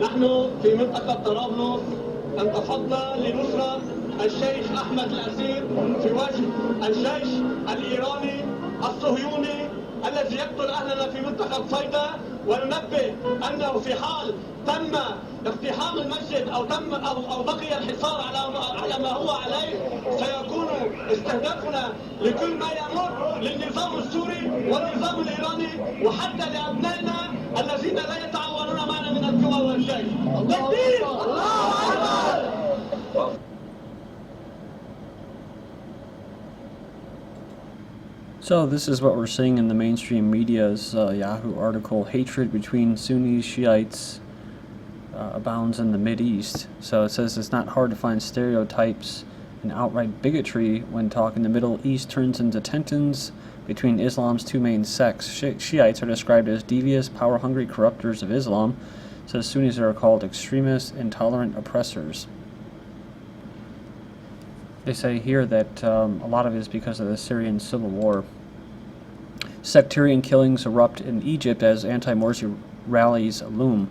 نحن في منطقة طرابلس انتفضنا لنصرة الشيخ أحمد الأسير في وجه الجيش الإيراني الصهيوني الذي يقتل أهلنا في منطقة صيدا، وننبه أنه في حال تم اقتحام المسجد أو بقي الحصار على ما هو عليه سيكون استهدافنا لكل ما يمر للنظام السوري والنظام الإيراني وحتى لأبنائنا الذين لا يتعاونون معنا من القوى والجيش. تكبير! الله أكبر! So this is what we're seeing in the mainstream media's Yahoo article, hatred between Sunnis, Shiites abounds in the Mideast. So it says it's not hard to find stereotypes and outright bigotry when talking the Middle East turns into tensions between Islam's two main sects. Shiites are described as devious, power-hungry corrupters of Islam, so Sunnis are called extremists, intolerant oppressors. They say here that a lot of it is because of the Syrian civil war. Sectarian killings erupt in Egypt as anti-Morsi rallies loom.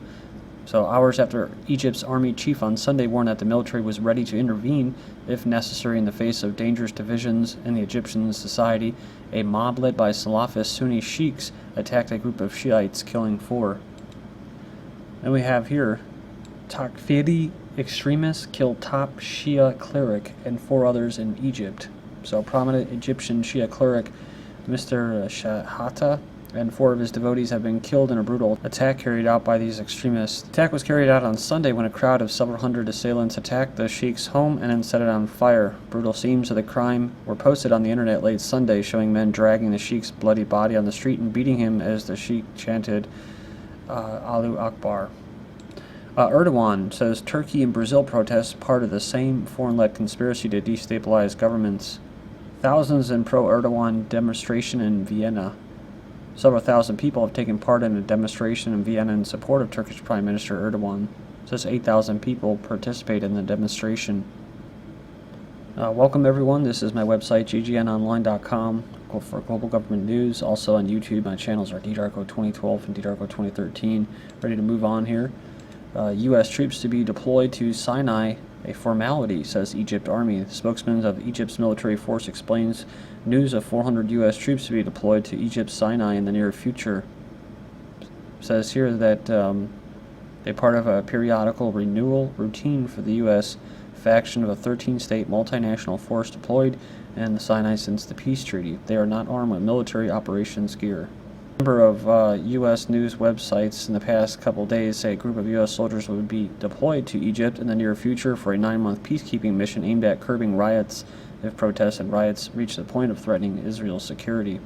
So hours after Egypt's army chief on Sunday warned that the military was ready to intervene if necessary in the face of dangerous divisions in the Egyptian society, a mob led by Salafist Sunni sheiks attacked a group of Shiites, killing 4. Then we have here, Takfiri extremists killed top Shia cleric and 4 others in Egypt. So prominent Egyptian Shia cleric Mr. Shahata and 4 of his devotees have been killed in a brutal attack carried out by these extremists. The attack was carried out on Sunday when a crowd of several hundred assailants attacked the sheikh's home and then set it on fire. Brutal scenes of the crime were posted on the internet late Sunday, showing men dragging the sheikh's bloody body on the street and beating him as the sheikh chanted Allahu Akbar. Erdogan says Turkey and Brazil protests part of the same foreign-led conspiracy to destabilize governments. Thousands in pro-Erdogan demonstration in Vienna. Several thousand people have taken part in a demonstration in Vienna in support of Turkish Prime Minister Erdogan. It says 8,000 people participated in the demonstration. Welcome everyone, this is my website ggnonline.com for global government news. Also on YouTube, my channels are DDarko 2012 and DDarko 2013. Ready to move on here. U.S. troops to be deployed to Sinai, a formality, says Egypt Army. The spokesman of Egypt's military force explains news of 400 U.S. troops to be deployed to Egypt's Sinai in the near future. Says here that they're part of a periodical renewal routine for the U.S. faction of a 13-state multinational force deployed in the Sinai since the peace treaty. They are not armed with military operations gear. A number of U.S. news websites in the past couple days say a group of U.S. soldiers would be deployed to Egypt in the near future for a 9-month peacekeeping mission aimed at curbing riots if protests and riots reach the point of threatening Israel's security.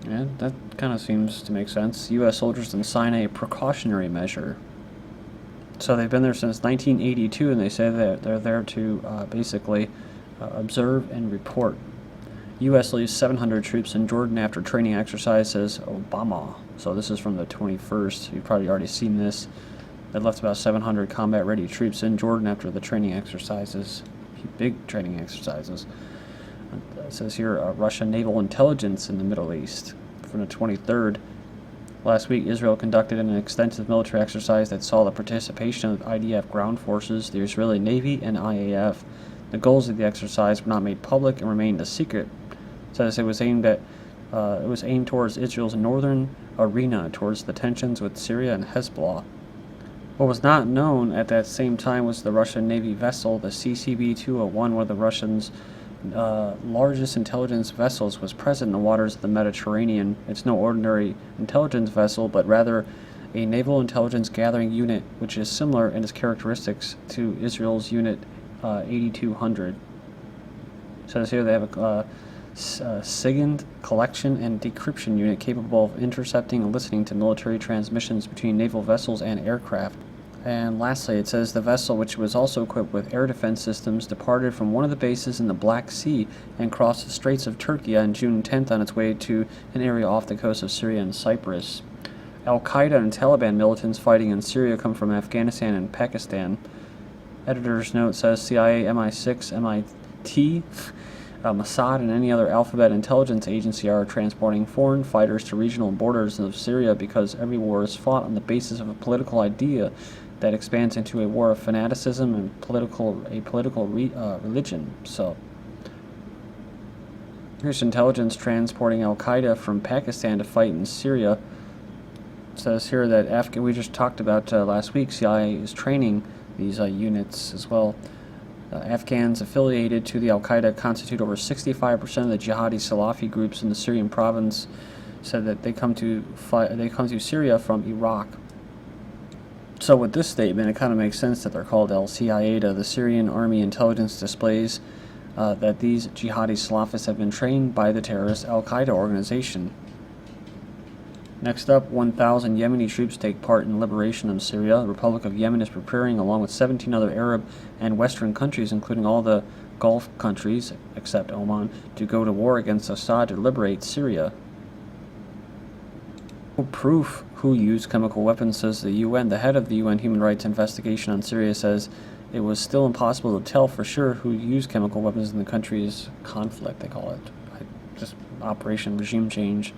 Yeah, that kind of seems to make sense. U.S. soldiers in Sinai, a precautionary measure. So they've been there since 1982, and they say that they're there to basically observe and report. U.S. leaves 700 troops in Jordan after training exercise, says Obama. So this is from the 21st. You've probably already seen this. They left about 700 combat-ready troops in Jordan after the training exercises, big training exercises. It says here, Russian naval intelligence in the Middle East. From the 23rd, last week, Israel conducted an extensive military exercise that saw the participation of IDF ground forces, the Israeli Navy, and IAF. The goals of the exercise were not made public and remained a secret. It says it was aimed towards Israel's northern arena, towards the tensions with Syria and Hezbollah. What was not known at that same time was the Russian Navy vessel, the CCB-201, one of the Russians' largest intelligence vessels, was present in the waters of the Mediterranean. It's no ordinary intelligence vessel, but rather a naval intelligence gathering unit, which is similar in its characteristics to Israel's Unit 8200. It says here they have a SIGINT collection and decryption unit capable of intercepting and listening to military transmissions between naval vessels and aircraft. And lastly, it says the vessel, which was also equipped with air defense systems, departed from one of the bases in the Black Sea and crossed the Straits of Turkey on June 10th on its way to an area off the coast of Syria and Cyprus. Al-Qaeda and Taliban militants fighting in Syria come from Afghanistan and Pakistan. Editor's note says CIA, MI6, MIT Mossad and any other alphabet intelligence agency are transporting foreign fighters to regional borders of Syria because every war is fought on the basis of a political idea that expands into a war of fanaticism and political religion. So here's intelligence transporting Al-Qaeda from Pakistan to fight in Syria. It says here that we just talked about last week, CIA is training these units as well. Afghans affiliated to the Al-Qaeda constitute over 65% of the jihadi Salafi groups in the Syrian province. Said that they come to Syria from Iraq. So with this statement, it kind of makes sense that they're called Al-Qaeda. The Syrian army intelligence displays that these jihadi Salafis have been trained by the terrorist Al-Qaeda organization. Next up, 1,000 Yemeni troops take part in liberation of Syria. The Republic of Yemen is preparing, along with 17 other Arab and Western countries, including all the Gulf countries, except Oman, to go to war against Assad to liberate Syria. No proof who used chemical weapons, says the UN. The head of the UN Human Rights Investigation on Syria says it was still impossible to tell for sure who used chemical weapons in the country's conflict, they call it. Just Operation Regime Change.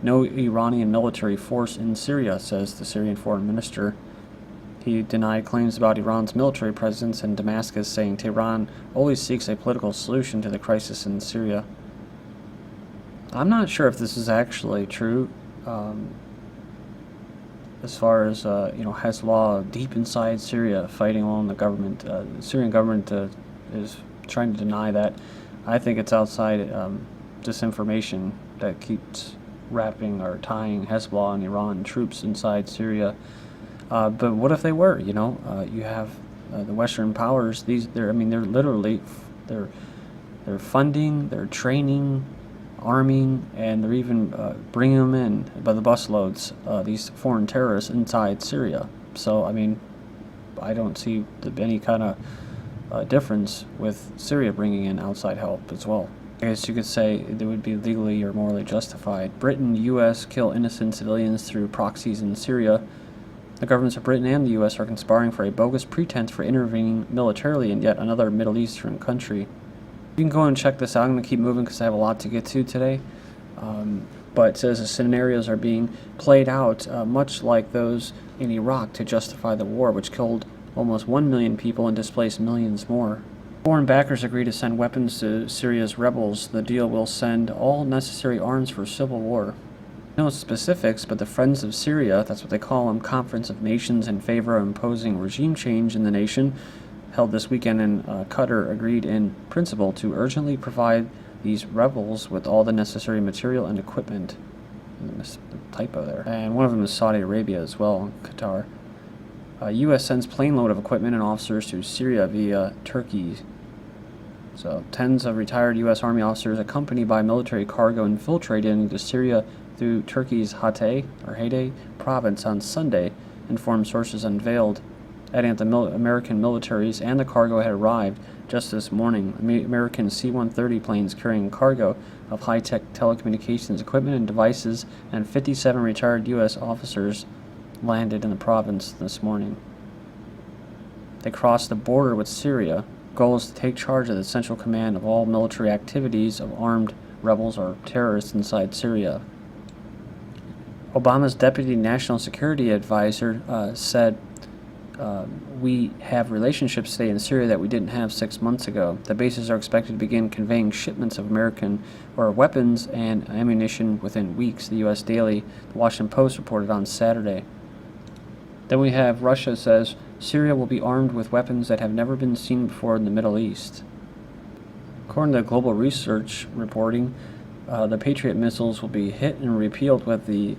No Iranian military force in Syria, says the Syrian foreign minister. He denied claims about Iran's military presence in Damascus, saying Tehran always seeks a political solution to the crisis in Syria. I'm not sure if this is actually true. As far as Hezbollah deep inside Syria fighting along the government, the Syrian government is trying to deny that. I think it's outside disinformation that keeps wrapping or tying Hezbollah and Iran troops inside Syria. But what if they were? You have the Western powers. They're literally they're funding, they're training, arming, and they're even bringing them in by the busloads. These foreign terrorists inside Syria. So I don't see any kind of difference with Syria bringing in outside help as well. I guess you could say they would be legally or morally justified. Britain, U.S. kill innocent civilians through proxies in Syria. The governments of Britain and the U.S. are conspiring for a bogus pretense for intervening militarily in yet another Middle Eastern country. You can go and check this out. I'm going to keep moving because I have a lot to get to today. But it says the scenarios are being played out much like those in Iraq to justify the war, which killed almost 1 million people and displaced millions more. Foreign backers agree to send weapons to Syria's rebels. The deal will send all necessary arms for civil war. No specifics, but the Friends of Syria, that's what they call them, Conference of Nations in favor of imposing regime change in the nation, held this weekend in Qatar, agreed in principle to urgently provide these rebels with all the necessary material and equipment. Typo there. And one of them is Saudi Arabia as well, Qatar. U.S. sends plane load of equipment and officers to Syria via Turkey. So, tens of retired U.S. Army officers accompanied by military cargo infiltrated into Syria through Turkey's Hatay province on Sunday, informed sources unveiled, adding that the American militaries and the cargo had arrived just this morning. American C-130 planes carrying cargo of high-tech telecommunications equipment and devices and 57 retired U.S. officers landed in the province this morning. They crossed the border with Syria. Goal is to take charge of the central command of all military activities of armed rebels or terrorists inside Syria. Obama's deputy national security advisor said, we have relationships today in Syria that we didn't have 6 months ago. The bases are expected to begin conveying shipments of American weapons and ammunition within weeks, the U.S. Daily, the Washington Post reported on Saturday. Then we have Russia says Syria will be armed with weapons that have never been seen before in the Middle East. According to Global Research reporting, the Patriot missiles will be hit and repealed with the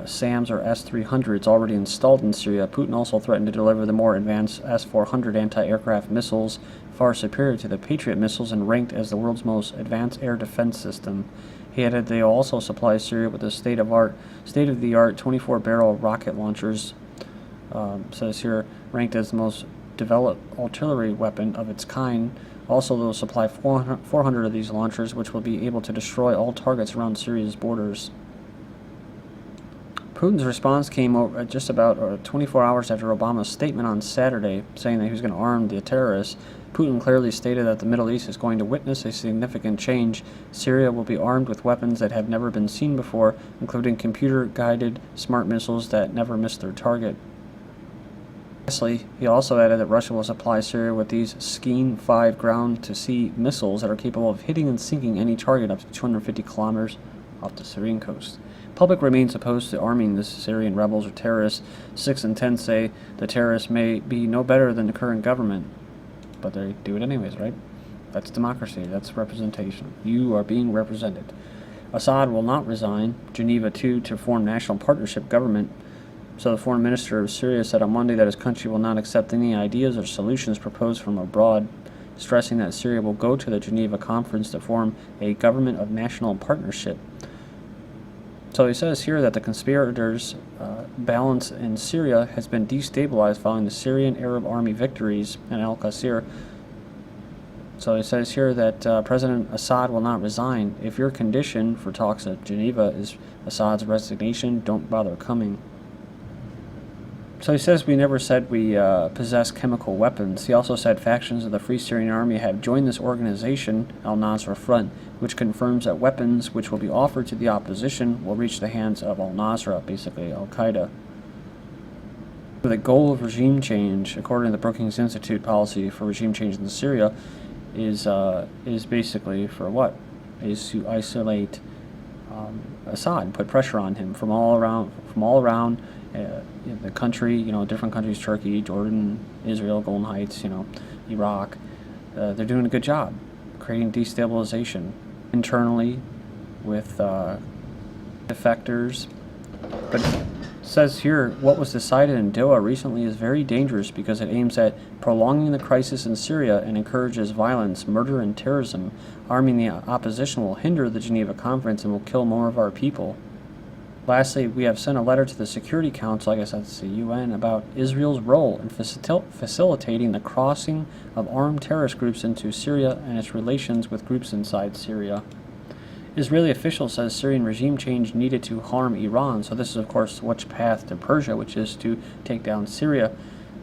SAMs or S-300s already installed in Syria. Putin also threatened to deliver the more advanced S-400 anti-aircraft missiles, far superior to the Patriot missiles and ranked as the world's most advanced air defense system. He added they will also supply Syria with the state-of-the-art 24-barrel rocket launchers, says here, ranked as the most developed artillery weapon of its kind. Also, they will supply 400 of these launchers, which will be able to destroy all targets around Syria's borders. Putin's response came over just about 24 hours after Obama's statement on Saturday, saying that he was going to arm the terrorists. Putin clearly stated that the Middle East is going to witness a significant change. Syria will be armed with weapons that have never been seen before, including computer-guided smart missiles that never miss their target. Lastly, he also added that Russia will supply Syria with these Skeen 5 ground-to-sea missiles that are capable of hitting and sinking any target up to 250 kilometers off the Syrian coast. Public remains opposed to arming the Syrian rebels or terrorists. 6 in 10 say the terrorists may be no better than the current government, but they do it anyways, right? That's democracy. That's representation. You are being represented. Assad will not resign. Geneva 2 to form national partnership government. So the foreign minister of Syria said on Monday that his country will not accept any ideas or solutions proposed from abroad, stressing that Syria will go to the Geneva conference to form a government of national partnership. So he says here that the conspirators' balance in Syria has been destabilized following the Syrian Arab army victories in Al-Qasir. So he says here that President Assad will not resign. If your condition for talks at Geneva is Assad's resignation, don't bother coming. So he says we never said we possess chemical weapons. He also said factions of the Free Syrian Army have joined this organization, Al-Nusra Front, which confirms that weapons which will be offered to the opposition will reach the hands of Al-Nusra, basically Al-Qaeda. The goal of regime change, according to the Brookings Institute policy for regime change in Syria, is basically for what? Is to isolate Assad and put pressure on him from all around the country, different countries, Turkey, Jordan, Israel, Golden Heights, Iraq. They're doing a good job creating destabilization internally with defectors. But it says here, what was decided in Doha recently is very dangerous because it aims at prolonging the crisis in Syria and encourages violence, murder, and terrorism. Arming the opposition will hinder the Geneva Conference and will kill more of our people. Lastly, we have sent a letter to the Security Council, I guess that's the UN, about Israel's role in facilitating the crossing of armed terrorist groups into Syria and its relations with groups inside Syria. Israeli official says Syrian regime change needed to harm Iran, so this is of course which path to Persia, which is to take down Syria.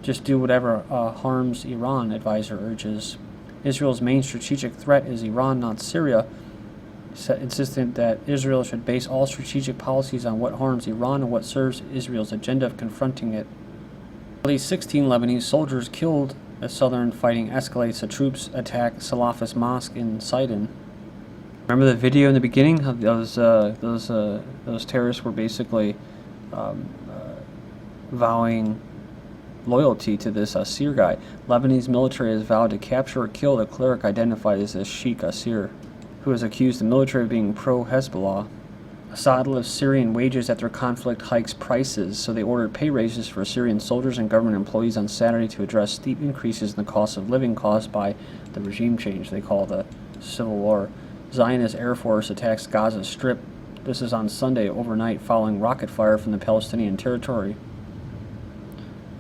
Just do whatever harms Iran, advisor urges. Israel's main strategic threat is Iran, not Syria, insistent that Israel should base all strategic policies on what harms Iran and what serves Israel's agenda of confronting it. At least 16 Lebanese soldiers killed as southern fighting escalates. The troops attack Salafist mosque in Sidon. Remember the video in the beginning of those terrorists were basically vowing loyalty to this Asir guy. Lebanese military has vowed to capture or kill the cleric identified as a Sheikh Asir, who has accused the military of being pro-Hezbollah. Assad lifts Syrian wages after conflict hikes prices, so they ordered pay raises for Syrian soldiers and government employees on Saturday to address steep increases in the cost of living caused by the regime change they call the civil war. Zionist Air Force attacks Gaza Strip. This is on Sunday overnight following rocket fire from the Palestinian territory.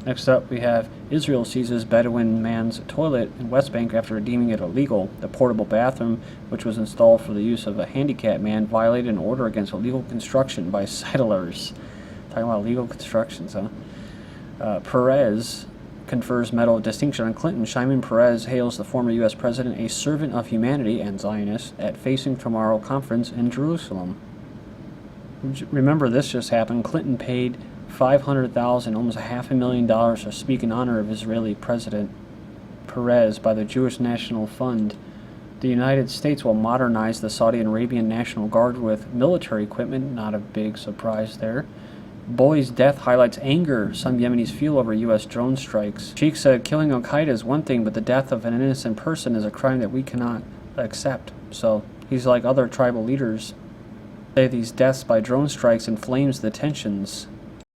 Next up, we have Israel seizes Bedouin man's toilet in West Bank after deeming it illegal. The portable bathroom, which was installed for the use of a handicapped man, violated an order against illegal construction by settlers. Talking about illegal constructions, huh? Perez confers Medal of Distinction on Clinton. Shimon Peres hails the former U.S. president a servant of humanity and Zionist at Facing Tomorrow conference in Jerusalem. Remember, this just happened. Clinton paid $500,000, almost $500,000 to speak in honor of Israeli President Peres by the Jewish National Fund. The United States will modernize the Saudi Arabian National Guard with military equipment. Not a big surprise there. Boy's death highlights anger some Yemenis feel over U.S. drone strikes. Sheikh said killing Al-Qaeda is one thing, but the death of an innocent person is a crime that we cannot accept. So he's like other tribal leaders. Say these deaths by drone strikes inflames the tensions